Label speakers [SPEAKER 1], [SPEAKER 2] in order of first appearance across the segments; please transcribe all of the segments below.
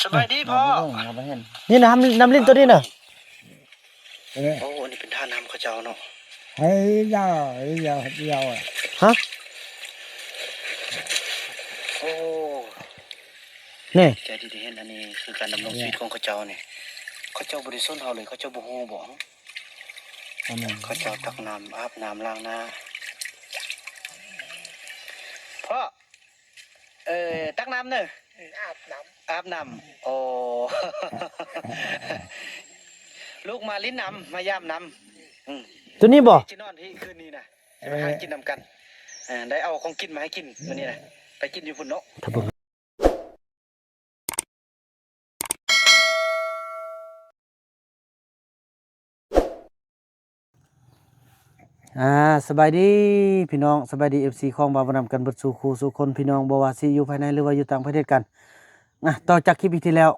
[SPEAKER 1] สบายดีพ่อ
[SPEAKER 2] นี่น้ำลิ้นตัวนี้น่ะ
[SPEAKER 1] โอ้นี่เป็นท่าน้ำเขาเจ้าเนาะ
[SPEAKER 3] เฮ้ยเจ้า
[SPEAKER 2] ฮะ
[SPEAKER 1] โอ้
[SPEAKER 2] นี่
[SPEAKER 1] ใจดีที่เห็นอันนี้คือการดำรงชีวิตของเขาเจ้าเนี่ยเขาเจ้าบริสุทธิ์เฮาเลยเขาเจ้าบ่ฮู้บ่เขาเจ้าตักน้ำอาบน้ำล้างหน้าพ่อตักน้ำเนอะอาบน้ำโอ้ ลูกมาลิ้นน้ำมาย่ำน้ำ
[SPEAKER 2] ตัวนี้บ่
[SPEAKER 1] ที่นอนที่คืนนี้นะไปหากินน้ำกันได้เอาของกินมาให้กินวันนี้นะไปกินอยู่พุ่นเนาะ
[SPEAKER 2] สบายดีพี่น้องสบายดี FC ของบาวนำกันเบิดสู่คู่สู่คนพี่น้องบ่ว่าสิอยู่ภายในหรือว่าอยู่ต่างประเทศกันต่อจากคลิปที่แล้ว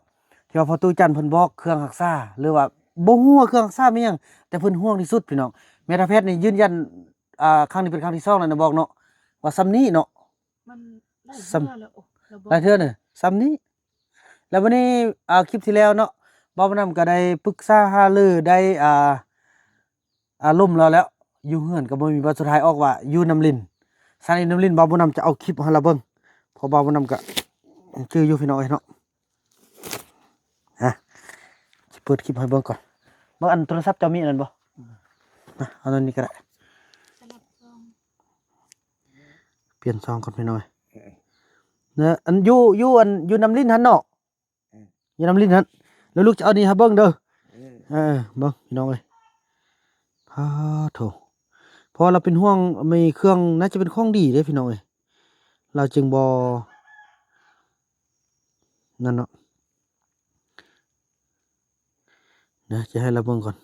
[SPEAKER 2] ที่ว่าพอตู้จันเพิ่นบอกเครื่องรักษาหรือว่าบ่ฮู้ว่าเครื่องรักษามีหยังแต่เพิ่นห่วงที่สุดพี่น้องแม่ทัพแพทย์นี่ยืนยันครั้งนี้เป็นครั้งที่2แล้วนะบอกเนาะว่าซ้ำนี้เนาะ
[SPEAKER 4] มันได้
[SPEAKER 2] ซ้
[SPEAKER 4] เแล้ว
[SPEAKER 2] ำหลายเทื่อนี่ซ้ำนี้แล้ววันนี้คลิปที่แล้วเนาะบาวนำก็ได้ปรึกษาหารือได้ล่มแล้วอยู่เฮือนก็บ่มีว่าสุดท้ายออกว่าอยู่น้ำลิ้นสถานีน้ำลิ้นบาวนำจะเอาคลิปให้เราเบิ่งเพราะบาวนำก็ชื่ออยู่พี่น้องเนาะเปิดคลิปให้เบิ่งก่อนเบิ่งอันโทรศัพท์เจ้ามีอันนั้นบ่เอาตัวนี้ก็ได้เปลี่ยนซองก่อนพี่น้อยเนี่ยอันอยู่น้ำลิ้นหั่นเนาะอยู่น้ำลิ้นหั่นแล้วลูกจะเอานี่ให้เบิ่งเด้อเบิ่งพี่น้องเอ้ยโถเพราะเราเป็นห่วงมีเครื่องน่าจะเป็นของดีเด้พี่น้องเอ้ยเราจึงบ่นั่นเนาะนะจะให้เราเบิ่งก่อน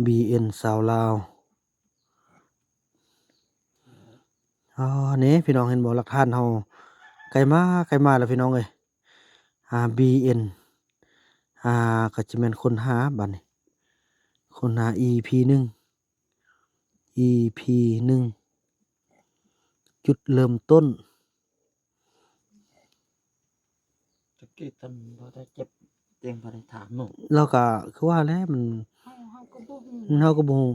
[SPEAKER 2] BN สาวลาวนี่พี่น้องเห็นบ่หลักฐานเฮาไกลมาแล้วพี่น้องเอ้ยBN ก็จะเป็นคนหาบัดนี้คนหา EP 1จุดเริ่มต้น
[SPEAKER 3] ตะกี้ท่านบ่ได้เจ็บเตียงบ่ได้ถามหนู
[SPEAKER 2] แล้วก็คือว่าแล้วมัน
[SPEAKER 4] เฮาก็บ่ฮู้
[SPEAKER 2] เฮาก็บ่ฮู้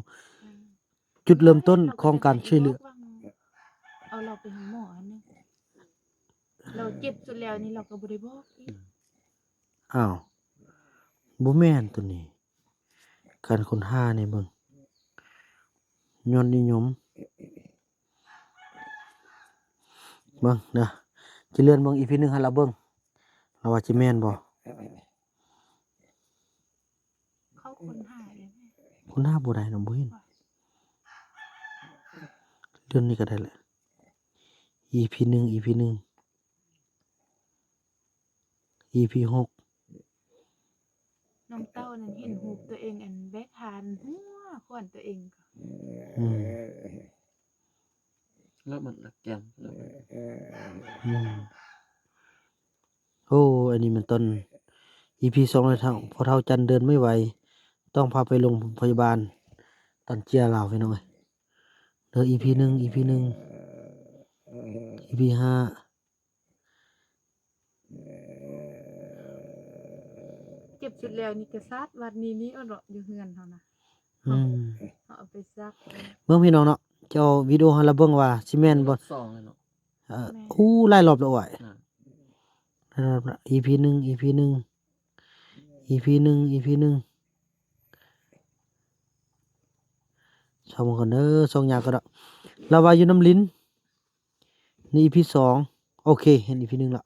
[SPEAKER 2] จุดเริ่มต้นของการช่วยเหลือ
[SPEAKER 4] เอาเราไปหาหมออันนึงเราเจ็บสุดแล้วนี่เราก็บ่ได้บอกอีก
[SPEAKER 2] อ้าวบ่แม่นตัวนี้การค้นหานี่เบิ่งยอดนิยมเบิ่งนะสิเลื่อนเบิ่ง EP 1ให้เราเบิ่งเราว่าสิแม่นบ่
[SPEAKER 4] เขาค้นหาเลย
[SPEAKER 2] ค้นหาบ่ได้เนาะบ่เห็นเดือนนี้ก็ได้แหละ EP 1 EP 6
[SPEAKER 4] น้องเต้านั่นเห็นรูปตัวเองอันแบกหานหัวขวัญตัวเองก็
[SPEAKER 3] แล้วมันละแกมแล้ว
[SPEAKER 2] อันนี้มันต้น EP 2เลยทั้งพอเฒ่าจันเดินไม่ไหวต้องพาไปโรงพยาบาลตอนเจียลาวพี่น้องเอ้ยเด้อ EP 1 EP 5
[SPEAKER 4] เจ็บสุดแล้วนี่ก็ซัดวัดนี้เอาเนาะอยู่เฮือนเฮานะเอาไปซัก
[SPEAKER 2] เบิ่งพี่น้องเนาะเจ้าวิดีโอให้เราเบิ่งว่าสิแม่นบ่
[SPEAKER 3] 2เลยเนาะ
[SPEAKER 2] หลายรอบแล้วอ้ายEP 1 EP 1 EP 1 EP 1ชมกันเด้อ2อย่างก็ได้เราว่าอยู่น้ำลิ้นนี่ EP 2โอเคเห็น EP 1แล้ว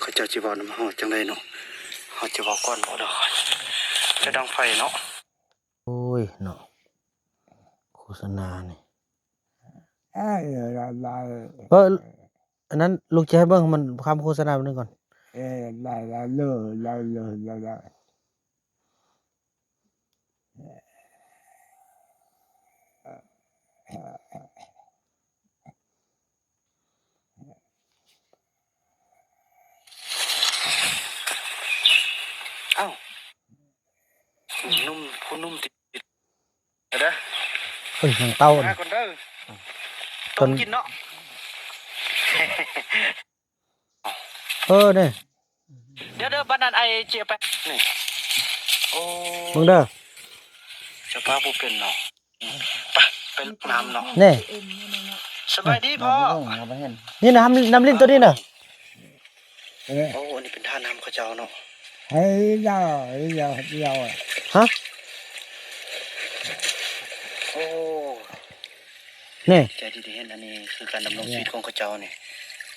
[SPEAKER 1] เขาเจ้าสิเว้านำเฮาจังได๋เนาะเฮาสิเว้าก่อนบ่ดอกจะดังไฟเนาะ
[SPEAKER 2] โอ้ยเนาะโฆษณานี่อันนั้นลูกจะให้เบิ่งมันคำโฆษณานึงก่อน
[SPEAKER 1] อ้าวนุ่มผู้นุ่มติดเด้อ
[SPEAKER 2] ทางเต้า
[SPEAKER 1] มาก่อนเด้อต้มกินเนาะ
[SPEAKER 2] เนี่ย
[SPEAKER 1] เดี๋ยวบ้านนั้นไอ้เจียไปนี่โอ้
[SPEAKER 2] มึงเด้อ
[SPEAKER 1] จะพาผู้เป็นเนาะไปลงน้ำเนาะ
[SPEAKER 2] นี่
[SPEAKER 4] เอ็มนี่เนาะ
[SPEAKER 1] สบายดีพ่อ
[SPEAKER 3] เอาไปเห็น
[SPEAKER 2] นี่นะน้ำลิ้นตัวนี้น่ะ
[SPEAKER 1] โอ้อันนี้เป็นท่าน้ำเขาเจ้าเนาะ
[SPEAKER 2] ฮะ
[SPEAKER 1] โอ้
[SPEAKER 2] นี่
[SPEAKER 1] ใจดีที่เห็นอันนี้คือการดำรงชีวิตของเขาเจ้าเนี่ย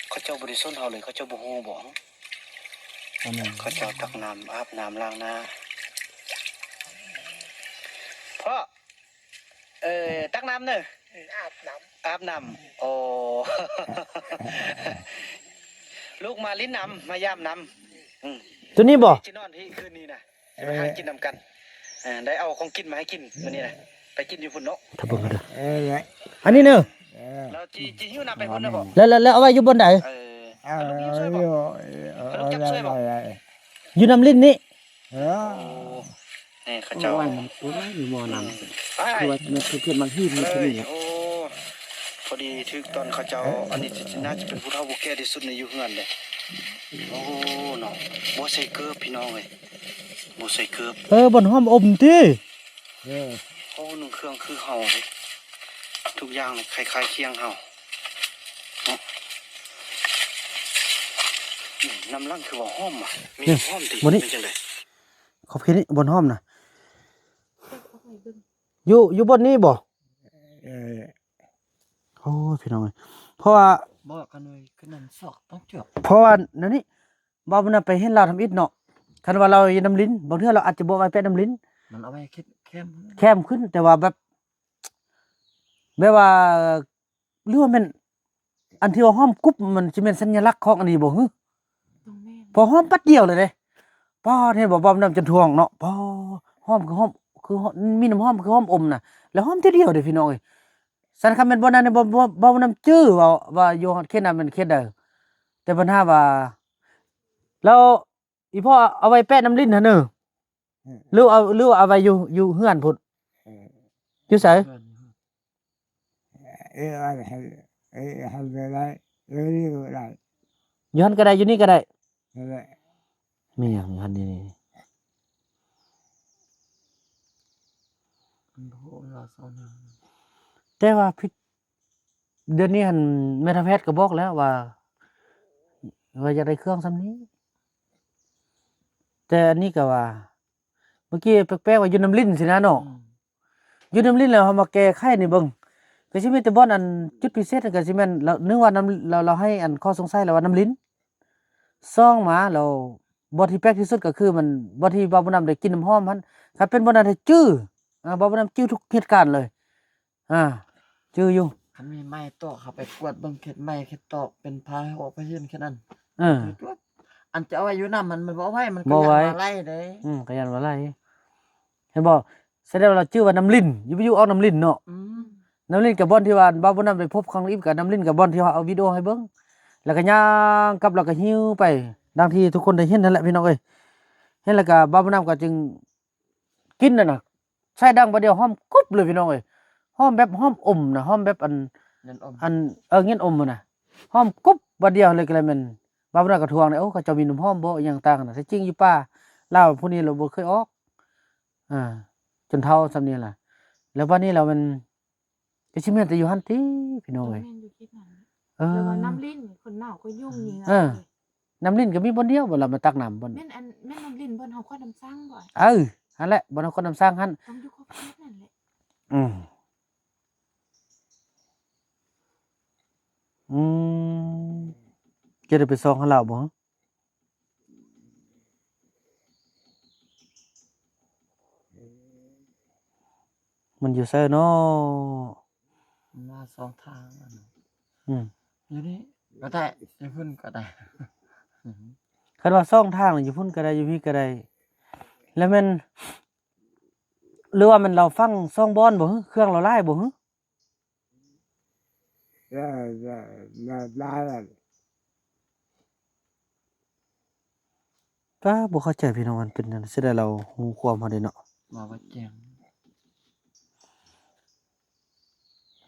[SPEAKER 1] เขาเจ้าบริสุทธิ์เขาเลยเขาเจ้าบ่ฮู้บ่
[SPEAKER 3] อันนั้น
[SPEAKER 1] เขาเจ้าตักน้ำอาบน้ำล้างหน้าพ่อตักน้ำเนอะอาบน้ำโอ้ ลูกมาลิ้นน้ำมาย่ำน้ำ
[SPEAKER 2] ตัวนี้บ่
[SPEAKER 1] จินอนที่คืนนี้นะจะมาหากินนำกันได้เอาของกินมาให้กินวันนี้นะไปกินอยู่พุ่นเนาะ
[SPEAKER 2] ถ้าเบิ่งกันเด้ออันนี้เนอะ
[SPEAKER 1] เราจีหิ้วน้ำไปพุ่นนะบ่
[SPEAKER 2] แล้วเอาไว้อยู่บนไหน
[SPEAKER 1] ลูกช่วยบ่ลูกจับช่วยบ่
[SPEAKER 2] อยู่น้ำลิ้นนี่
[SPEAKER 1] นี่ข้าเจ้า
[SPEAKER 3] ว่ามันตัวอยู่มอนัง
[SPEAKER 1] ไป
[SPEAKER 3] คือว่ามันคือเพื่อนบางที่มันคือนี่
[SPEAKER 1] โอ้พอดีถึกตอนข้าเจ้าอันนี้น่าจะเป็นผู้เฒ่าผู้แก่ที่สุดในยุคนั้นเลยโอ้เนาะบ่ใส่เกลือพี่น้องเอ้ยบ่ใส่เกลือบ
[SPEAKER 2] นห้อมอมติ
[SPEAKER 1] โอ้นุ่งเครื่องคือเฮาเลยทุกอย่างเลยคล้ายๆเคียงเฮาเนาะน้ำลังคือว่าหอมอ่ะมีหอมดิเป็นจังได๋
[SPEAKER 2] ขอบคิดนี่บนห้อมน่ะ
[SPEAKER 4] เอาไปเบิ่ง
[SPEAKER 2] อยู่บนนี้บ่โอ้ยพี่น้องเอ้ยเพราะว่า
[SPEAKER 3] บอกกันเลยคือนั่นซอกต้องจบ
[SPEAKER 2] เพราะว่านั่นนี่บ่มันไปเห็นเราทำอิฐเนาะคันว่าเราอยู่น้ำลิ้นบางเทื่อเราอาจจะบ่ไว้แปะน้ำลิ้น
[SPEAKER 3] มันเอาไว้คิดเข้ม
[SPEAKER 2] แคมขึ้นแต่ว่าแบบว่าหรือว่ามันอันที่ว่าห้อมกุ๊บมันสิเป็นสัญลักษณ์ของอันนี้บ่ฮึ
[SPEAKER 4] ตรงแม่น
[SPEAKER 2] พอห้อมปัดเดียวเลยเด้ป้อเห็นบ่บ่น้ำจนท่วงเนาะป้อห้อมคือห้อมคือห้อมมีน้ำหอมคือห้อมอมน่ะแล้วห้อมทีเดียวเด้พี่น้องเอ้ยสันคำเป็นบ่นั้นบ่น้ำจื้อว่าอยู่เขตนั้นมันเขตใดแต่ปัญหาว่าแล้วอีพ่อเอาไว้แปะน้ำลิ้นหั่นเด้อหรือว่าเอาไว้อยู่เฮือนพุ่นอยู่ไส อยู่หันก็ได้อยู่นี่ก็ได้มีหยังอยู่หันนี่
[SPEAKER 3] มันโหเราเศร้าหนา
[SPEAKER 2] แต่ว่าเดือนนี้หันแม่ทัพแพทย์ก็บอกแล้วว่าอยากได้เครื่องซำนี้ แต่อันนี้ก็ว่า เมื่อกี้แปลกๆว่าอยู่น้ำลิ้นสินะเนาะอยู่น้ำลิ้นแล้วเฮามาแก้ไขนี่เบิ่งก็สิมีแต่บ่อนอันจุดพิเศษนั่นก็สิแม่นเรานึกว่าน้ำเราให้อันข้อสงสัยแล้วว่าน้ำลิ้นซ่องมาแล้วบ่ที่แปลกที่สุดก็คือมันบ่ที่บ่าวบุญนำได้กินน้ำหอมมันถ้าเป็นบ่นั้นให้จื้อบ่าวบุญนำจื้อทุกเหตุการณ์เลยจื้ออยู่
[SPEAKER 3] คันมีไม้ตอกเข้าไปกวดเบิ่งเข็ดไม้เข็ดตอกเป็นพาให้ออกไปเห็นแค่นั้น
[SPEAKER 2] เออ
[SPEAKER 3] คือตัวอันจะเอาไว้อยู่นำมันบ่เอาไว้มัน
[SPEAKER 2] บ่
[SPEAKER 3] ก็
[SPEAKER 2] ไว้
[SPEAKER 3] อยากมาไล่เด้
[SPEAKER 2] ก็ยันว่าไรเห็นบ่แสดงว่าเราชื่อว่าน้ำลิ้นอยู่ออกน้ำลิ้นเนาะ
[SPEAKER 3] อืม
[SPEAKER 2] น้ำลิ้นกับบ่อนที่ว่าบ้าบ่นำไปพบครั้งนี้กับน้ำลิ้นกับบ่อนที่ว่าเอาวิดีโอให้เบิ่งแล้วก็ย่างกลับแล้วก็หิ้วไปดังที่ทุกคนได้เห็นนั่นแหละพี่น้องเอ้ยเห็นแล้วก็บ้าบ่นำก็จึงกินนั่นน่ะใช้ดังบ่เดียวหอมกรุบเลยพี่น้องเอ้ยหอมแบบหอมอมน่ะหอมแบบอัน
[SPEAKER 3] เงินอม
[SPEAKER 2] เงี้ยอมน่ะหอมกรุบบ่เดียวเลยก็เลยแม่นบ้าบ่นำก็ทวงเลยโอ้เขาเจ้ามีน้ำหอมบ่อหยังต่างน่ะแต่จริงอยู่ป่าลาวผู้นี้เราบ่เคยออกจนเท่าซำนี้ล่ะแล้ววันนี้เรามันก็สิแม่นแต่อยู่หั่นติพี่น้อง
[SPEAKER 4] ตรง
[SPEAKER 2] เอ้ย
[SPEAKER 4] แม่นอยู่ที่นั่น
[SPEAKER 2] เอ
[SPEAKER 4] แล้ว
[SPEAKER 2] อ
[SPEAKER 4] ว่าน้ำลิ้นคนหนาวก็ยุ่งนี่
[SPEAKER 2] เออ น้ำลิ้นก็มีบ่อนเดียวบ่ล่ะมาตักน้ำบ่อน
[SPEAKER 4] แม่นน้ำลิ้นเพิ่นเฮาค่อยน้ำสร้างบ่อย
[SPEAKER 2] หั่นแหละบ่อนเอาคนน้ำสร้างหั่น
[SPEAKER 4] ต้องอยู่ครบเขตนั่นแหละ
[SPEAKER 2] อืมอืมจะได้ไปซองให้เราบ่มันอยู่ไสเนาะ
[SPEAKER 3] มันมาสองทางอันนั้น
[SPEAKER 2] อืม
[SPEAKER 3] อยู่นี่ก็ได้อยู่พุ่นก็ได้
[SPEAKER 2] คันว่าซ่องทางน่ะอยู่พุ่นก็ได้อยู่พี่ก็ได้แล้วมันหรือว่ามันเราฟังซ่องบอนบ่ฮึเครื่องเราหลายบ่ฮึก็บ่เข้าใจพี่น้องมันเป็นจังได๋สิได้เราฮู้ความเฮาได้เนาะ
[SPEAKER 3] มาว่าแจ้ง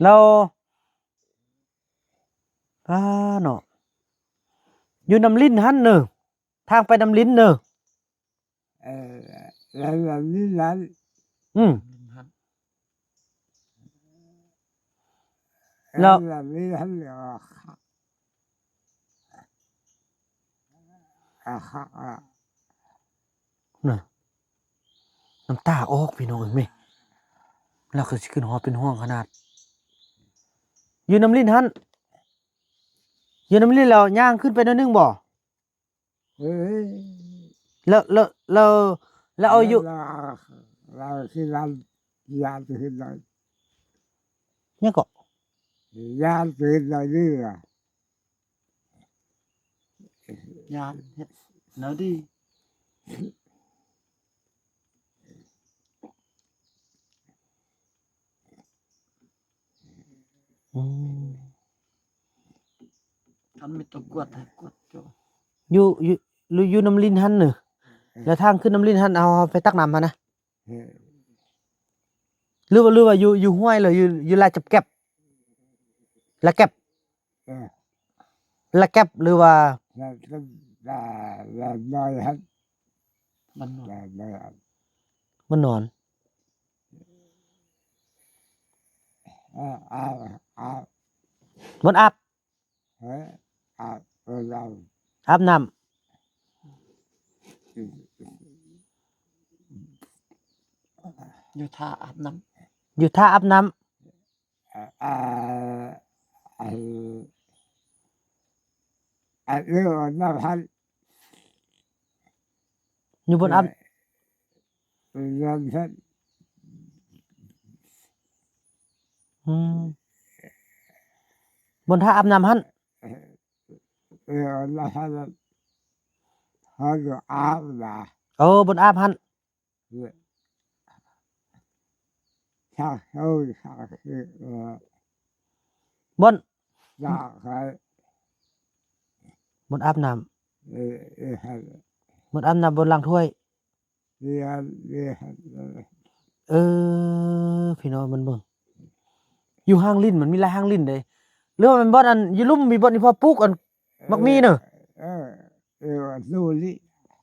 [SPEAKER 2] เราเนาะอยู่น้ำลิ้นหั่นเด้อ ทางไปน้ำลิ้นเนอะ
[SPEAKER 3] แล้วแบบนี้นั้น
[SPEAKER 2] อืม
[SPEAKER 3] หัน
[SPEAKER 2] แล้ว
[SPEAKER 3] แบบนี้นั้นเหรออ่ะ
[SPEAKER 2] น่ะน้ำตาออกพี่น้องเห็นไหมแล้วคือสิขึ้นหอเป็นห่วงขนาดอยู่น้ำลิ้นหันอยู่น้ำลิ้นแล้วย่างขึ้นไปหนิดนึงบ่
[SPEAKER 3] เฮ้ย
[SPEAKER 2] แล้วเอาอยู่
[SPEAKER 3] เราที่ร้านยาตื่นหน่อย
[SPEAKER 2] เนี่ยก็
[SPEAKER 3] ยาตื่นหน่อยนี่อ่ะ
[SPEAKER 1] ยานเฮ็ดแนวดี
[SPEAKER 2] อืม
[SPEAKER 1] ท่านไม่ต้องกวดให้กวดจ้ะ
[SPEAKER 2] อยู่น้ำลิ้นหันเนอะแล้วทางขึ้นน้ำลิ้นหันเอาไปตักน้ำมานะ
[SPEAKER 3] เฮ้ย
[SPEAKER 2] หรือว่าอยู่ห้วยเลยอยู่ลาจับแก็บละแก็บ
[SPEAKER 3] เออ
[SPEAKER 2] ละแก็บหรือว่า
[SPEAKER 3] แล้วแล้วน้อยฮัน
[SPEAKER 1] มันนอน
[SPEAKER 3] แล้วน้อยฮัน
[SPEAKER 2] มันนอน
[SPEAKER 3] อ้าว
[SPEAKER 2] บนอาบ
[SPEAKER 3] เฮ้ยเรา
[SPEAKER 2] อาบน้
[SPEAKER 1] อยู่ท่าอาบน้
[SPEAKER 2] ำอยู่ท่าอาบน้
[SPEAKER 3] เรื่องน้ำฮัน
[SPEAKER 2] ำอยู่บนอาบ
[SPEAKER 3] น้ำฮัน
[SPEAKER 2] อืมบนท่าอาบน้ำหัน
[SPEAKER 3] เรื่องน้ำฮันเขาจะอาบนะ
[SPEAKER 2] บนอาบหัน
[SPEAKER 3] ถ้าเขาคือบ
[SPEAKER 2] น
[SPEAKER 3] ด่าใคร
[SPEAKER 2] บนอาบน้
[SPEAKER 3] ฮัน
[SPEAKER 2] ำบนอาบน้ำบนล้างถ้วย
[SPEAKER 3] เรียนฮัน
[SPEAKER 2] พี่น้องมันเบิ่งอยู่ห้างลิ้นมันมีหลายห้างลิ้นเลยหรือว่ามันบ่อนอันอยู่ลุ่มมีบ่อนที่พอปลูกอันมักมีเนอะ
[SPEAKER 3] ดูลิ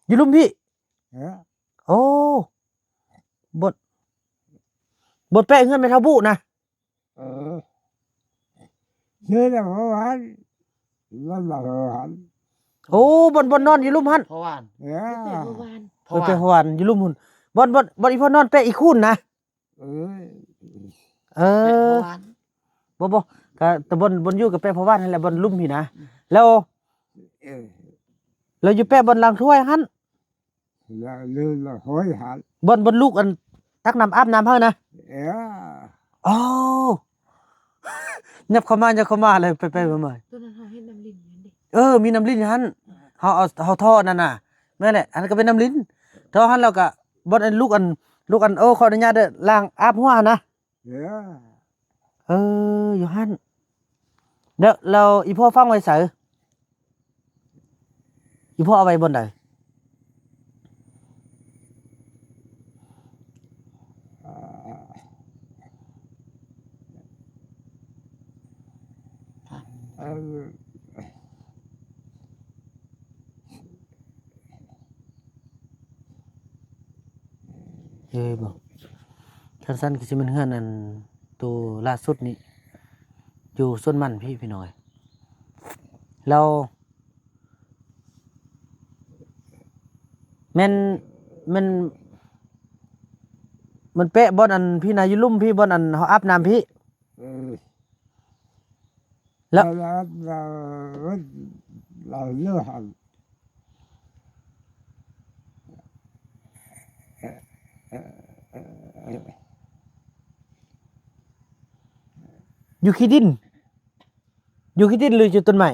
[SPEAKER 2] อยู่ลุ่มพี่
[SPEAKER 3] เฮ้ย
[SPEAKER 2] โอ้บดบดแปะเงินไปเท่าบุนะ
[SPEAKER 3] เชื่อแล้วฮันนั่นแหละฮัน
[SPEAKER 2] โอ้บนนอนอยู่ลุ่มหัน
[SPEAKER 1] ำเพราะว่าน
[SPEAKER 3] เฮ้ย
[SPEAKER 4] แต่เมื่อวาน
[SPEAKER 1] เพราะ
[SPEAKER 2] ไป
[SPEAKER 1] ว่า
[SPEAKER 2] พะวันอยู่ลุ่มหุ่นบนอีพ่อนอนแปะอีกคุณนะ
[SPEAKER 3] เออ
[SPEAKER 2] เอ
[SPEAKER 1] เพ
[SPEAKER 2] อ
[SPEAKER 1] ราะว่าน
[SPEAKER 2] บ่ก็แต่บนอยู่กับแปะพะวันนั่นแหละบนลุ่มพี่นะแล้ว
[SPEAKER 3] เออ
[SPEAKER 2] เราอยู่แปะบนล้างถ้วยหัน
[SPEAKER 3] แล้วลืมแล้วหอยหัน
[SPEAKER 2] บนลูกอันตักน้ำอาบน้ำเฮานะ
[SPEAKER 3] เออ
[SPEAKER 2] โอ้ยับเข้ามาเลยไปมา
[SPEAKER 4] ตัวนั้นเขาเฮ็ดน้ำลิ้นนั่นดิ
[SPEAKER 2] มีน้ำลิ้นหันเฮาท่อนั่นน่ะแม่นแหละอันนั้นก็เป็นน้ำลิ้นท่อหันแล้วก็บนอันลูกอันขออนุญาตเด้อล้างอาบหัวนะ
[SPEAKER 3] เออ
[SPEAKER 2] อยู่หันเดี๋ยวเราอีพ่อฟังไว้ใส่อีพ่อเอาไว้บนใด
[SPEAKER 3] เออ
[SPEAKER 2] บ่ท่านสั้นก็สิมันเฮือนอันตัวล่าสุดนี่อยู่ส่วนมันพี่น้อยเราแม่นมันเป๊ะบ่อนอันพี่นายอยู่ลุ่มพี่บ่อนอันเฮาอาบน้ำพี่
[SPEAKER 3] เออ
[SPEAKER 2] แล้ว
[SPEAKER 3] เราเลือกหัน
[SPEAKER 2] อยู่ขี้ดินหรืออยู่ต้นไม้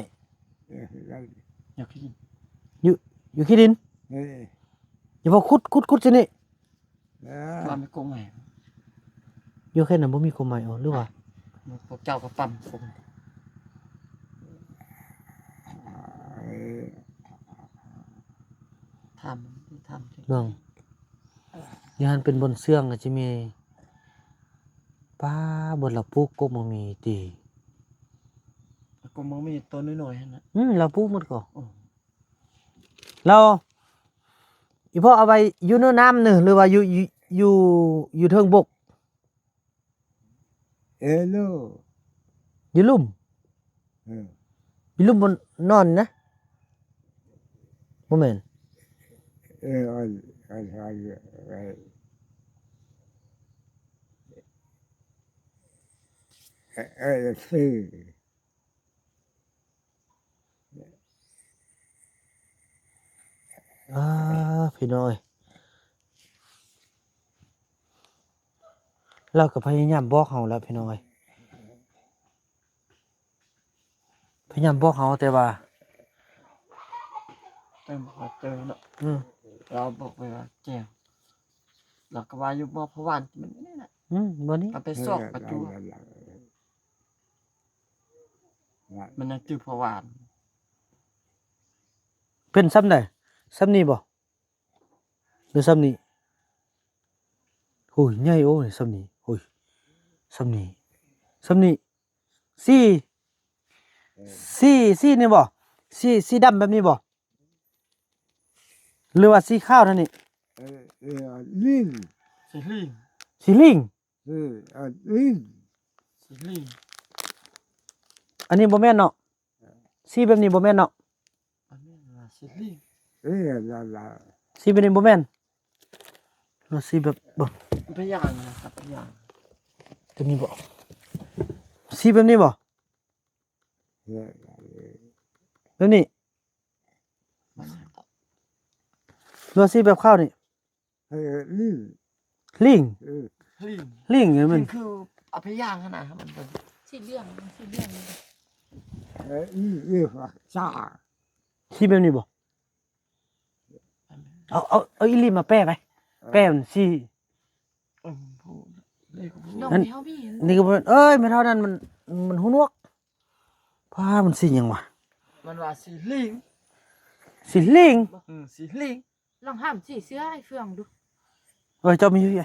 [SPEAKER 1] อยากกิน
[SPEAKER 2] อยู่ขี้ดิน
[SPEAKER 3] เออ
[SPEAKER 2] อย่าพอขุดซินี่
[SPEAKER 3] เอ
[SPEAKER 1] ว่าไม่โกงไง
[SPEAKER 2] อยู่แค่นั้นบ่มีความหมายอ๋อหรือว่า
[SPEAKER 1] พวกเจ้าก็ปั๊มผม ทำจริง
[SPEAKER 2] เบิ่งยานเป็นบนเสื่องก็สิมีป้าบนเราปลูกกบบ่มีติ
[SPEAKER 1] แล้วก็มันมีตัวน้อยๆนั่นนะ
[SPEAKER 2] เราปลูกหมดก็
[SPEAKER 1] โอ้
[SPEAKER 2] เราอีพ่อเอาไว้อยู่ในน้ำเนอะหรือว่าอยู่เทิงบก
[SPEAKER 3] เอโล
[SPEAKER 2] อยู่ลุ่ม
[SPEAKER 3] เออ
[SPEAKER 2] อยู่ลุ่มบนนอนนะบ่แม่น
[SPEAKER 3] เออซื้อ
[SPEAKER 2] อ่าพี่น้อยเราก็พยายามบอกเฮาแล้วพี่น้อยพยายามบอกเฮาแต่ว่า
[SPEAKER 5] เติมบอกว่าเจอเนาะ
[SPEAKER 2] อืม
[SPEAKER 5] เราบอกไปว่าแจ้งเราก็ว่าอยู่บ่เพราะว่ามันนี่แหละ
[SPEAKER 2] บ่นี้
[SPEAKER 5] เอาไปซอกประตูมันยังจื้อเพราะว่า
[SPEAKER 2] เป็นซ้ำใดซ้ำนี้บ่หรือซ้ำนี้โอ้ยใหญ่โอ้ยซ้ำนี้โอ้ยซ้ำนี้ซ้ำนี้สีนี่บ่สีดำแบบนี้บ่หรือว่าสีขาวเท่านี้
[SPEAKER 3] ลิ้น
[SPEAKER 5] สิลิง
[SPEAKER 2] สีลิง
[SPEAKER 3] ลิ้น
[SPEAKER 5] สิลิง
[SPEAKER 2] อันนี้บ่แม่นเนาะสีแบบนี้บ่แม่นเนาะ
[SPEAKER 5] อันนี้ว่าสิลิง
[SPEAKER 2] สีแบบนี้บ่แม่นแล้วสีแบบบ่
[SPEAKER 5] พยางนะครับพยาง
[SPEAKER 2] ตัวนี้บ่สีแบบนี้บ่แบบนี้
[SPEAKER 5] มัน
[SPEAKER 2] หรือว่าสีแบบขาวนี่
[SPEAKER 3] ลิ้น
[SPEAKER 2] ลิง
[SPEAKER 5] ลิง
[SPEAKER 2] ลิงเนี่ยมัน
[SPEAKER 5] ลิงคือเอาพยางขนาดมันเป็น
[SPEAKER 4] สีเหลืองสีเหลืองนี่
[SPEAKER 3] ลิ้นซ่า
[SPEAKER 2] สีแบบนี้บ่เอาอีหลีมาแปะไปแปะมันสี
[SPEAKER 5] ผู้เรียกผู้
[SPEAKER 4] น้อง
[SPEAKER 2] อัน
[SPEAKER 4] เฮามีเห็น
[SPEAKER 2] นี่ก็บ่เอ้ยไม่เท่านั้นมันหูหนวกพามันสีหยังวะ
[SPEAKER 5] มันว่าสิลิง
[SPEAKER 2] สีลิง
[SPEAKER 5] สิลิง
[SPEAKER 4] ลองห้ามสีเสื้อให้เฟืองดู
[SPEAKER 2] เอ้ยเจ้ามีอยู่ไง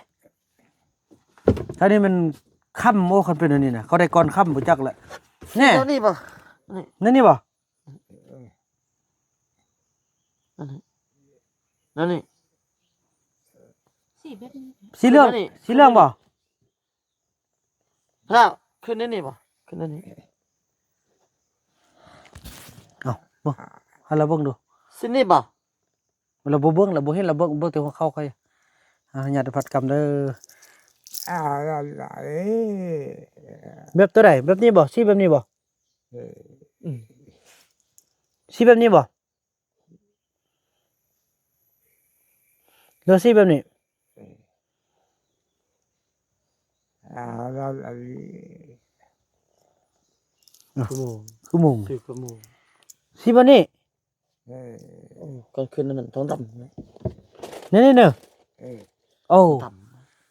[SPEAKER 2] ถ้านี่มันค่ำโอ้คันเป็นอันนี้นะเขาได้ก่อนค่ำบ่จักแหละแน่
[SPEAKER 5] แล้วนี่ป่ะนี่
[SPEAKER 2] นั่นนี่บ่
[SPEAKER 5] นั่นนี่
[SPEAKER 4] สีแบบนี้
[SPEAKER 2] สีเหลือง
[SPEAKER 5] นั่นนี่
[SPEAKER 2] สีเหลืองบ่
[SPEAKER 5] แล้วขึ้นนี่ป่ะขึ้นนี่
[SPEAKER 2] เอ้าบ่ให้เราเบิ่งดู
[SPEAKER 5] สินี่ป่ะ
[SPEAKER 2] เราบ่เบิ่งเราบ่เห็นเราเบิ่งแต่หัวเข้าใครญาติพัดกรรมเด้อแบบตัวใดแบบนี้บ่สีแบบนี้บ่สีแบบนี้บ่หรือสีแบบนี้
[SPEAKER 5] ชั่วโมง
[SPEAKER 2] คือหมุง
[SPEAKER 5] สี่ชั่วโมง
[SPEAKER 2] สีแบบนี้
[SPEAKER 5] ก่อนขึ้นนั่นมันท้องดำนะ
[SPEAKER 2] นี่เด้อโอ้
[SPEAKER 5] ด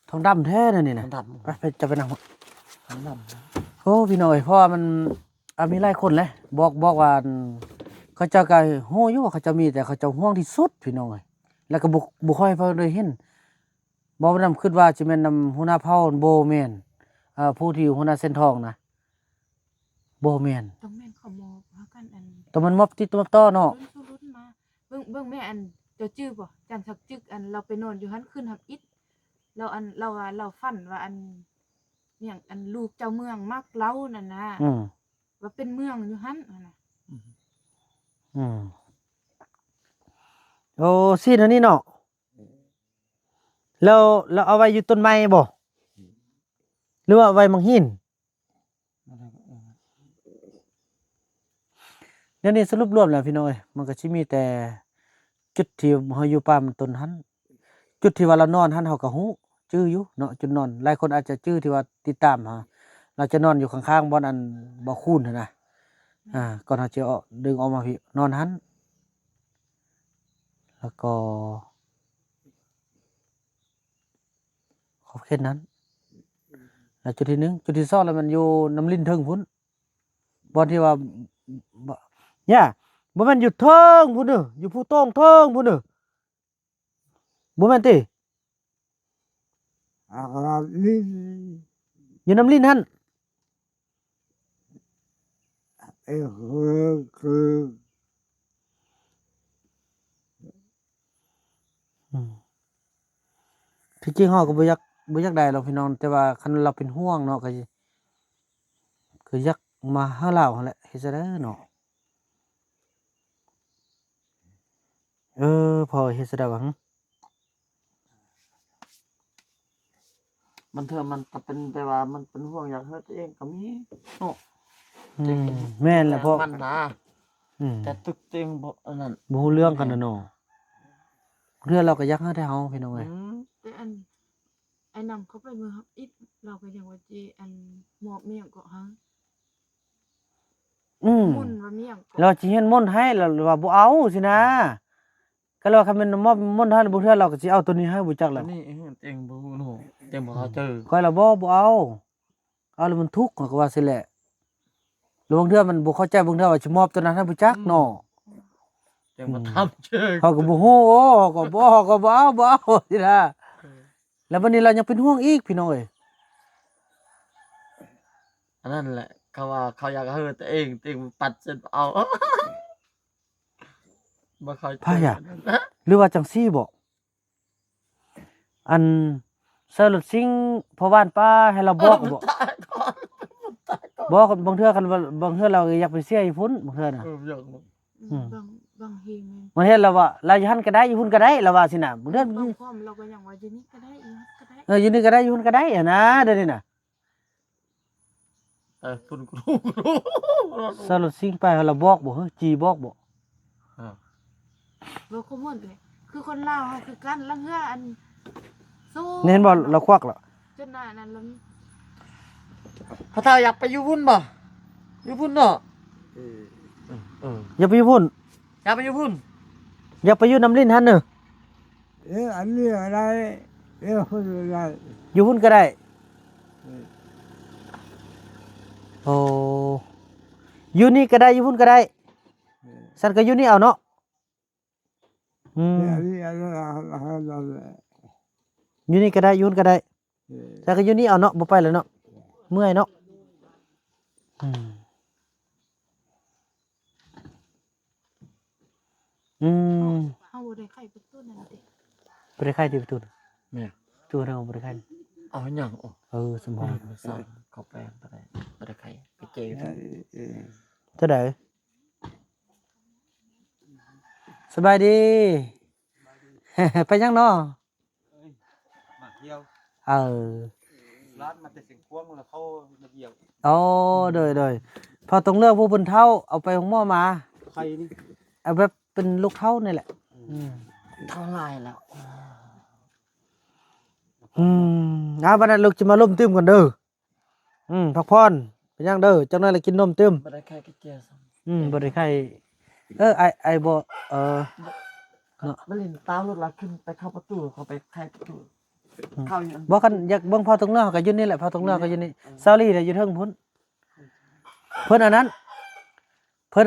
[SPEAKER 2] ทองดำแท้นั่นนี่
[SPEAKER 5] ำ
[SPEAKER 2] นะ
[SPEAKER 5] ท้องดำ
[SPEAKER 2] ไปจะไปนั่ง
[SPEAKER 5] ท้องดำนะ
[SPEAKER 2] โอ้พี่น้อยเพราะว่ามันมีหลายคนแหละบอกว่าเขาเจ้าก็ฮู้อยู่ว่าเขาเจะมีแต่เขาเจ้าห่วงที่สุดพี่น้องเอ้ยแล้วก็บ่ค่อยเพิ่นได้เห็นบ่นำคิดว่าสิแม่นนำหัวหน้าเผ่าบ่แม่นผู้ที่อยู่หัวหน้าเส้นทองนะบ่แม่น
[SPEAKER 4] ต้องแม่นเขามอบหากันอัน
[SPEAKER 2] แต่มันมอบติดมอบต่อเนาะ
[SPEAKER 4] รุ่นมาเบิ่งแม่อันเจ้าจื้อบ่จันทักจึกอันเราไปนอนอยู่หันขึ้นหับอิฐเราอันเราว่าเราฝันว่าอันเนี่ยอันลูกเจ้าเมืองมักเล้านั่นนะ
[SPEAKER 2] อืม
[SPEAKER 4] ว่าเป็นเมืองอยู่หันนั่นน่ะ
[SPEAKER 2] อืมโอ้ซีนอันนี้เนาะแล้วเอาไว้อยู่ต้นไม้บ่หรือว่าเอาไว้มังหินเดี๋ยวนี้สรุปรวมแล้วพี่น้อยมันก็สิมีแต่จุดที่เฮาอยู่ป่ามันต้นหันจุดที่ว่าเรานอนหันเฮาก็ฮู้ชื่ออยู่เนาะจุดนอนหลายคนอาจจะชื่อที่ว่าติดตามหาเราจะนอนอยู่ข้างๆบ่อนอันบ่อคูนหั่นนะก่อนเฮาจะเอาดึงออกมาพี่นอนหันแล้วก็ขอบเขตนั้นแล้วจุดที่หนึ่งจุดที่สองแล้วมันอยู่น้ำลิ้นเทิงพุ่นบ่อนที่ว่าบ่เนี่ยบ่แม่นอยู่เทิงพุ่นเด้ออยู่ผู้โต้งเทิงพุ่นเด้อบ่แม่นติ
[SPEAKER 3] ลิ้น
[SPEAKER 2] อยู่น้ำลิ้นหั่น
[SPEAKER 3] คือ
[SPEAKER 2] อืมที่จริงเฮาก็บ่อยากได้หรอกพี่น้องแต่ว่าคันเราเป็นห่วงเนาะก็สิคืออยากมาหาเราหั่นแหละเฮ็ดจั่งใดเนาะพอเฮ็ดจั่งใดวะหึ
[SPEAKER 5] มันเถอะมันก็เป็นแต่ว่ามันเป็นห่วงอยากเฮ็ดตัวเองก็มีเนาะ
[SPEAKER 2] อืมแม่นแหละเพราะ
[SPEAKER 5] มันนะ
[SPEAKER 2] อืม
[SPEAKER 5] แต่ตึกตัวเองบ่อันนั้น
[SPEAKER 2] บ่ฮู้เรื่องกันน่ะเนาะเรื่องเราก็อยากหาแต่เฮาพี่น้องเอ้ย
[SPEAKER 4] แต่อันไอ้นำเขาไปเมืองฮับอิดเราก็ยังว่าจีอันหมอบเมียงเกาะฮะ มุ่นว่าเมียงเกาะ
[SPEAKER 2] เราสิเฮ็ดมนต์ให้แล้วว่าบ่เอาสินะก็เราคันแม่นมอบมนต์ให้บ่เทื่อเราก็สิเอาตัวนี้ให้บ่จัก
[SPEAKER 5] อั
[SPEAKER 2] แล้
[SPEAKER 5] น
[SPEAKER 2] ว
[SPEAKER 5] นี้ตัวเองบ่ฮู้เนาะตัวเองบ่เข้าใจ
[SPEAKER 2] ข้อยละบ่เอาเอาแล้วมันทุกข์ข้อยก็ว่าสิแหละแล้วบางเทื่อมันบ่เข้าใจบางเทื่อว่าสิมอบตัวนั้นให้บ่จักเนาะ
[SPEAKER 5] ตัวเองบ่ทำเชิง
[SPEAKER 2] เขาก็บ่ฮู้เขาก็บ่เอาสินะแล้วบัดนี้เรายังเป็นห่วงอีกพี่น้องเอ้ย
[SPEAKER 5] อันนั้นแหละเขาว่าเขาอยากเฮ็ดตัวเองปัดเสร็จเอาบ่เข้าใจ
[SPEAKER 2] หรือว่าจังซี่บ่อันเซอร์รถซิ่งพอบ้านป้าให้เราบอกบ่
[SPEAKER 5] ตายก่อนตายก่อน
[SPEAKER 2] บอกบางเทื่อคันว่าบางเทื่อเราอยากไปเสียอยู่พุ่นบางเทื่อน่ะ
[SPEAKER 5] อยากบ่
[SPEAKER 4] บางเฮง
[SPEAKER 2] บางเทื่อเราว่าเราอยู่หั่นก็ได้อยู่พุ่นก็ได้เราว่าสิน่ะบางเทื่อบ
[SPEAKER 4] างความเราก็ยังว่าอยู่นี่ก็ได้อีกก็ได้
[SPEAKER 2] อยู่นี่ก็ได้อยู่พุ่นก็ได้อะนะเดี๋ยวนี้น่ะ
[SPEAKER 5] คุณครู
[SPEAKER 2] เซอร์รถซิ่งไปให้เราบอกบ่เฮ้ยจีบอกบ่
[SPEAKER 4] เราขโมยเลยคือคนลาวเขาคือกันลังเฮืออันสู้
[SPEAKER 2] นี่เห็นบ่เราควักแล้ว
[SPEAKER 4] จนหน้านั้นแล้ว
[SPEAKER 5] พระเฒ่าอยากไปอยู่พุ่นบ่อยู่พุ่นเนาะ
[SPEAKER 2] อย่าไปอยู่พุ่น
[SPEAKER 5] อยากไปอยู่พุ่น
[SPEAKER 2] อย่าไปอยู่น้ำลิ้นหั่นเด้อ
[SPEAKER 3] อันนี้อะไรคนอะไร
[SPEAKER 2] อยู่พุ่นก็ได้โอ้อยู่นี่ก็ได้อยู่พุ่นก็ได้ฉันก็อยู่นี่เอาเนาะ
[SPEAKER 3] อันนี้อะไร
[SPEAKER 2] อยู่นี่ก็ได้อยู่พุ่นก็ได้ฉันก็อยู่นี่เอาเนาะบ่ไปแล้วเนาะเมื่อยเนาะอืม
[SPEAKER 4] เฮาบ่ได้ไข่ประตูนั่นติ
[SPEAKER 2] บ่ได้ไข้ที่ประตูน่ะ
[SPEAKER 5] แม่
[SPEAKER 2] ตัวเราบ่ได้ไข้
[SPEAKER 5] เอาหยัง
[SPEAKER 2] สมอง
[SPEAKER 5] สอนเขาแปลงบ่ได้ใครไปเจอ
[SPEAKER 2] เท่าใดสบายดี ไปยังเนาะ
[SPEAKER 1] มาเที่ยว ร้านมาแต่เสียงควงแล้วเขามาเยี่ยม
[SPEAKER 2] โดยพอต้องเลือกผู้เพิ่นเฒ่าเอาไปของหม้อมา
[SPEAKER 1] ใครนี่
[SPEAKER 2] เอาแบบเป็นลูกเฒ่านี่แหละ
[SPEAKER 5] เท่าไรแล้ว
[SPEAKER 2] บัดนั้นลูกจะมาล้มตื้มกันเด้อพักผ่อนไปยังเด้อจังนั้นแหละกินนมตื้ม
[SPEAKER 5] บ่ได้ใครก็เจอซ้ำ
[SPEAKER 2] บ่ได้ไข้ไอบ่
[SPEAKER 5] มันเล่นตามรถลักขึ้นไปเข้าประตูเขาไปไขประตูเข้าอยู่
[SPEAKER 2] บ่คันอยากเบิ่งพอตรงเนื้อก็อยู่นี่แหละพอตรงเนื้อก็อยู่นี่ซาลี่น่ะอยู่เทิงพุ่นเพิ่นอันนั้นเพิ่น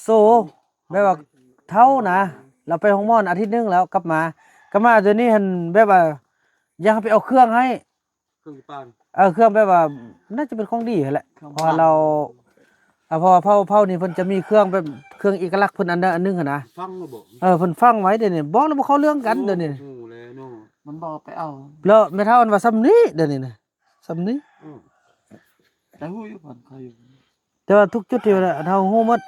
[SPEAKER 2] โซแบบว่าเท่านะเราไปห้องหมอนอาทิตย์นึงแล้วกลับมาเดี๋ยวนี้เห็นแบบว่าอยากไปเอาเครื่องให้
[SPEAKER 1] เครื่องปาน
[SPEAKER 2] เครื่องแบบว่าน่าจะเป็นของดีแหละเพอเราพอเผานี่เพิ่นจะมีเครื่องแบบเครื่องเอกลักษณ์เพิ่นอันนึงหั่นนะ
[SPEAKER 1] ฟังระบบ
[SPEAKER 2] เพิ่นฟังไว้เดี๋ยวนี้บอกแล้วบ่เข้าเรื่องกันเดี๋ยวนี้
[SPEAKER 1] โอ้เลยเนาะ
[SPEAKER 5] มันบอกไปเอา
[SPEAKER 2] แล้วแม่เฒ่าอันว่าซ้ำนี้เดี๋ยวนี้นะซ้ำนี้
[SPEAKER 5] แต่ฮู้อยู่ก่อนเขาอยู่
[SPEAKER 2] แต่ว่าทุกจุดที่ว่าเฮาฮู้หมด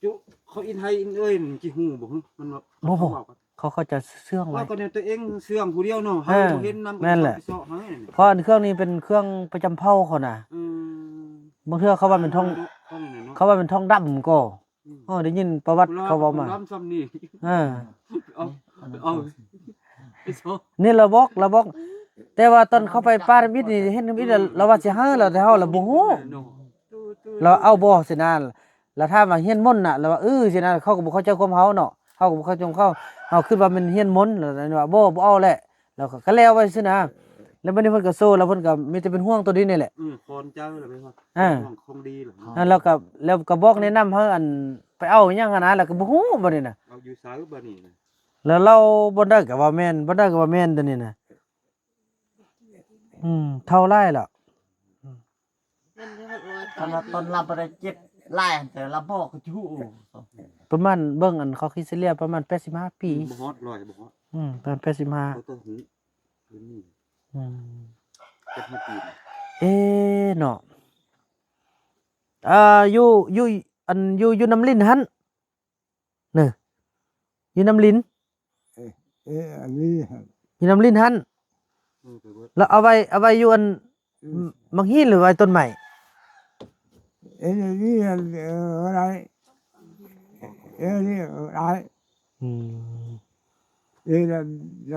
[SPEAKER 1] จุเขาอินไทยอินเอ้ยมันจิฮู้บ่ฮึมันว่า
[SPEAKER 2] บ่
[SPEAKER 1] เขาว่ากัน
[SPEAKER 2] เขาจะเสื่องไว้
[SPEAKER 1] ว่าก็เนี่ยตัวเองเสื่องผู้เดียวเนาะเฮาบ่เห็นนำ
[SPEAKER 2] แม่นแหละ
[SPEAKER 1] ไปเซาะให้นั่น
[SPEAKER 2] เพราะอันเครื่องนี้เป็นเครื่องประจำเผ่าเขาน่ะ
[SPEAKER 1] อืม
[SPEAKER 2] บางเทื่อเขาว่าเป็นทอง
[SPEAKER 1] ท่องนี่เนาะ
[SPEAKER 2] เขาว่าเป็นทองดำก็ได้ยินประวัติเขาเว้ามา
[SPEAKER 1] ลำซ้ำนี่
[SPEAKER 2] อ่า
[SPEAKER 1] เอาไปเซาะ
[SPEAKER 2] นี่เราบอก แต่ว่าตอนเขาไปปารามิดนี่เห็นมิดเราว่าสิหาเราแต่เฮาเราบ่ฮู้
[SPEAKER 1] เนาะ
[SPEAKER 2] เราเอาบ่สินะแล้วถ้ามาเฮียนมนต์น่ะเราว่าสินะเขาก็บ่เข้าใจความเฮาเนาะเฮาก็บ่เข้าใจเขาเฮาคิดว่ามันเฮียนมนต์แล้วว่าบ่เอาแหละแล้วก็แล้วไว้ซินะแล้วบัดนี้เพิ่นก็โซ่แล้วเพิ่นก็มีแต่เป็นห่วงตัวนี้นี่แหละ
[SPEAKER 1] คอนเจ้าล่ะแม่ว่า
[SPEAKER 2] อ่า
[SPEAKER 1] คงดีล่ะ
[SPEAKER 2] แล้วก็บอกแนะนำเฮาอันไปเอาอิหยังหั่นนะแล้วก็บ่ฮู้บัดนี้น่ะ
[SPEAKER 1] เอาอยู่ไสบัดนี้นะ
[SPEAKER 2] แล้วเราบ่ได้ก็ว่าแม่นบ่ได้ก็ว่าแม่นตัวนี้น่ะเท่าไรล่ะ
[SPEAKER 5] ตอนรับบ่ได้เจ็บ ไล่แต่ละบอกก็ชู้
[SPEAKER 2] ประมาณเบิ่งอันเขาคิดเฉลี่ยประมาณ85ปี
[SPEAKER 6] บ่ฮอดร้อยบ่ฮอด
[SPEAKER 2] ประมาณ
[SPEAKER 6] เขา
[SPEAKER 2] 85
[SPEAKER 6] ต้องหื้อหื้อนี่
[SPEAKER 2] อืม
[SPEAKER 6] เจ็ดห้าปีน่ะ
[SPEAKER 2] เอ๊ะเนาะอยู่อันอยู่น้ำลิ้นหั่นเด้ออยู่น้ำลิ้น
[SPEAKER 3] อันนี้
[SPEAKER 2] อยู่น้ำลิ้นหั่น
[SPEAKER 6] ไปเบิด
[SPEAKER 2] แล้วเอาไว้อยู่อันมังหินหรือไว้ต้นไม้
[SPEAKER 3] นี่อะไรนี่อะไร
[SPEAKER 2] อืม
[SPEAKER 3] นี่เร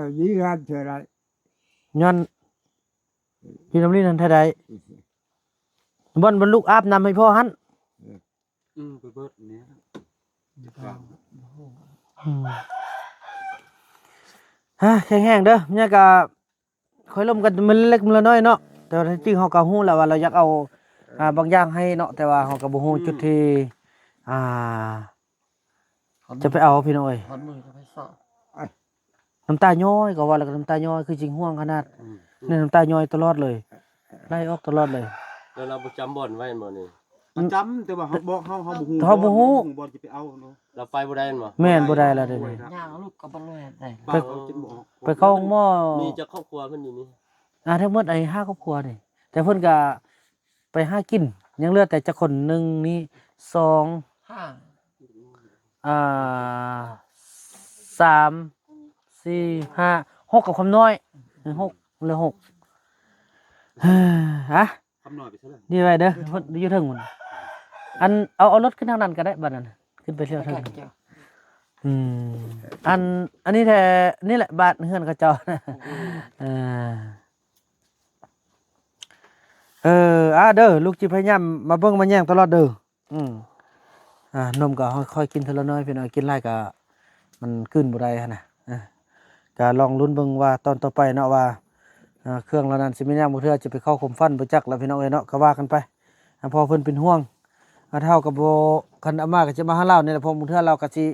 [SPEAKER 3] าดีกันเท่าไร
[SPEAKER 2] ย้อนอยู่น้ำลิ้นหั่นเท่าใดบ่นลูกอาบน้ำให้พ่อหั่น
[SPEAKER 6] ไปเบิดเนี่ยกลาง
[SPEAKER 2] อืมฮะแห้งๆเด้อเนี่ยก็ค่อยล้มกันมันเล็กมันละน้อยเนาะแต่ว่าจริงๆเฮาก็ฮู้แล้วว่าเราอยากเอาบางอย่างให้เนาะแต่ว่าเฮาก็บ่ฮู้จุดที่อ่าจะไปเอาพี่น้องเอ้ย
[SPEAKER 5] คนมือจะไปสอบ
[SPEAKER 2] น้ำตาย้อยก็ว่าแล้วก็น้ำตาย้อยคือจริงห่วงขนาดนี่น้ำตาย้อยตลอดเลยไล่ออกตลอดเลย
[SPEAKER 7] แล้วเราประจำบ่อนไว้บ่นี่
[SPEAKER 6] ประจำแต่ว่าเขาบอกเขาบ่ฮู้
[SPEAKER 2] เขาบ่ฮู้
[SPEAKER 6] บ่จะไปเอาเนาะ
[SPEAKER 7] เราไปบ่ได้บ่
[SPEAKER 2] แม่นบ่ได้แล้วเดี๋ยวนี้
[SPEAKER 5] ย่างลูกก็บ่รู้เฮ็ดได้
[SPEAKER 6] บ้านเขาจะบ่ออก
[SPEAKER 2] ไปเข้าห้องหม้อ
[SPEAKER 7] มีจะครอบครัวเพิ่นอยู่นี่
[SPEAKER 2] ทั้งหมดไอ้5ครอบครัวนี่แต่เพิ่นก็ไปหากินยังเหลือแต่จักคนหนึ่งนี่สอง
[SPEAKER 5] 5
[SPEAKER 2] อ่าสามสี่ห้าหกกับคำน้อยหกเหลือหกเฮ้ยฮะ
[SPEAKER 6] คำน้อยไปซะแล้ว
[SPEAKER 2] นี่ไว้เด้อเพิ่นอยู่เทิงพุ่นอันเอารถขึ้นทางนั้นก็ได้บัดนั้นขึ้นไปเที่ยว
[SPEAKER 5] แค่
[SPEAKER 2] เทิง
[SPEAKER 5] เจ้า
[SPEAKER 2] อืมอันนี้แท้นี่แหละบ้านเฮือนเขาเจ้านะเด้อลูกจิพยายามมาเบิ่งมาแย่งตลอดเด้ออืมนมก็ค่อยๆกินทีละน้อยพี่น้อยกินหลายก็มันขึ้นบ่ได้หั่นน่ะก็ลองลุ้นเบิ่งว่าตอนต่อไปเนาะว่าเครื่องเหล่านั้นสิมีแนวบ่เทื่อจะไปเข้าคมฟันบ่จักแล้วพี่น้องเอ้ยเนาะก็ว่ากันไปพอเพิ่นเป็นห่วงเท่ากับบ่คันอาม่าก็จะมาหาเรานี่แหละพอบางเทื่อเราก็สิ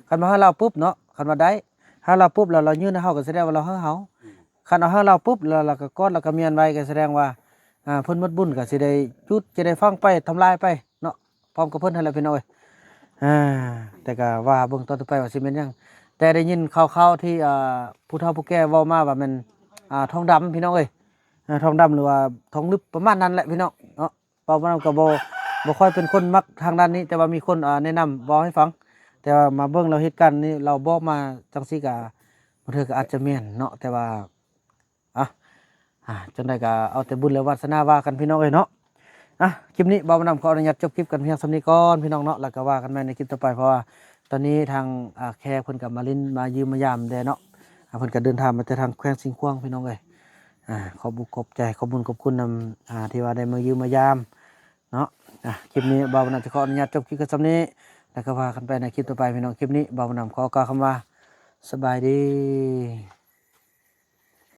[SPEAKER 2] คันมาหาเราปุ๊บเนาะคันว่าได้หาเราปุ๊บแล้วเรายื่นให้เฮาก็แสดงว่าเราเฮาคันเอาหาเราปุ๊บแล้วเราก็กอดแล้วก็เมียนไว้ก็แสดงว่าเพิ่นหมดบุญก็สิได้จุดจะได้ฟังไปทำลายไปเนาะพร้อมกับเพิ่นนั่นแหละพี่น้องเอ้ยแต่ก็ว่าเบิ่งตอนต่อไปว่าสิเป็นหยังแต่ได้ยินข่าวๆที่ผู้เฒ่าผู้แก่เว้ามาว่ามันทองดำพี่น้องเอ้ยทองดำหรือว่าทองลึกประมาณนั้นแหละพี่น้องเนาะเปาบ่นำก็บ่ค่อยเป็นคนมักทางด้านนี้ แต่ว่ามีคนแนะนำบอกให้ฟัง แต่ว่ามาเบิ่งเราเหตุการณ์นี้เราบอกมาจังซี่ก็บางเทื่อก็อาจจะแม่นเนาะแต่ว่าจนได้ก็เอาแต่บุญและวาสนาว่ากันพี่น้องเอ้ยเนาะคลิปนี้บ่าวนำขออนุญาตจบคลิปกันเพียงส่ำนี้ก่อนพี่น้องเนาะแล้วก็ว่ากันใหม่ในคลิปต่อไปเพราะว่าตอนนี้ทางแขกเพิ่นก็มาลิ้นมายืมมายามแดเนาะเพิ่นก็เดินทางมาแต่ทางแขวงสิงห์ขวางพี่น้องเอ้ยขอบุญขอบใจขอบบุญขอบคุณนำที่ว่าได้มายืมมายามเนาะคลิปนี้บ่าวนำจะขออนุญาตจบคลิปกันส่ำนี้แล้วก็ว่ากันไปในคลิปต่อไปพี่น้องคลิปนี้บ่าวนำขอกล่าวคำว่าสบายดี